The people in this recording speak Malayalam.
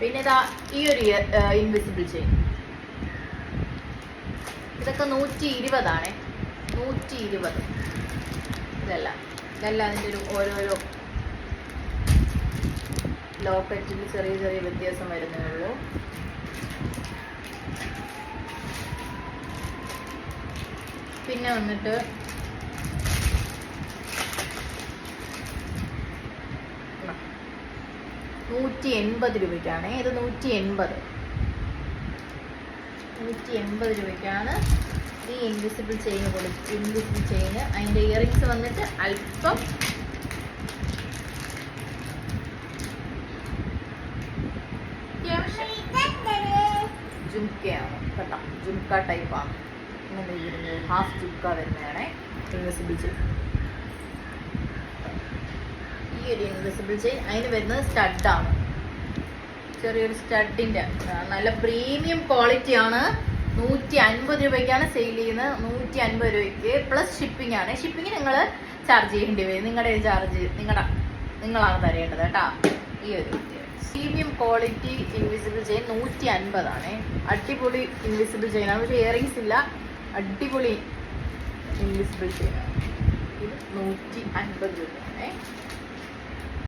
പിന്നെ ഇതാ ഈ ഒരു ഇൻവിസിബിൾ ചെയിൻ, ഇതൊക്കെ 120 120. ഇതെല്ലാം അതിൻ്റെ ഒരു ഓരോരോ ലോക്കറ്റിൽ ചെറിയ ചെറിയ വ്യത്യാസം വരുന്നേ ഉള്ളൂ. പിന്നെ വന്നിട്ട് രൂപയ്ക്കാണ് ഇത്. 180 രൂപയ്ക്കാണ് ഈ ഇൻവിസിബിൾ ചെയിൻ ഇൻവിസിബിൾ ചെയിന്. അതിൻ്റെ ഇയറിങ്സ് വന്നിട്ട് അല്പം ജുംക്കയാണ് കേട്ടോ, ജുംക്ക ടൈപ്പാണ്. ഇങ്ങനെ വരുന്നത് ഹാഫ് ജുംക്ക വരുന്നതാണ് ഇൻവിസിബിൾ ചെയിൻ. ഈ ഒരു ഇൻവിസിബിൾ ചെയിൻ അതിന് വരുന്നത് സ്റ്റഡാണ്, ചെറിയൊരു സ്റ്റഡിൻ്റെ നല്ല പ്രീമിയം ക്വാളിറ്റിയാണ്. 150 രൂപയ്ക്കാണ് സെയിൽ ചെയ്യുന്നത്. 150 രൂപയ്ക്ക് പ്ലസ് ഷിപ്പിംഗ് ആണ്. ഷിപ്പിംഗ് നിങ്ങൾ ചാർജ് ചെയ്യേണ്ടി വരും, നിങ്ങളുടെ ചാർജ് നിങ്ങളാണ് തരേണ്ടത് കേട്ടോ. ഈ ഒരു പ്രീമിയം ക്വാളിറ്റി ഇൻവിസിബിൾ ചെയിൻ 150 അടിപൊളി ഇൻവിസിബിൾ ചെയിനാണ്. പക്ഷേ ഇയറിങ്സ് ഇല്ല. അടിപൊളി ഇൻവിസിബിൾ ചെയിനാണ്. ഇത് 150 രൂപയാണ്.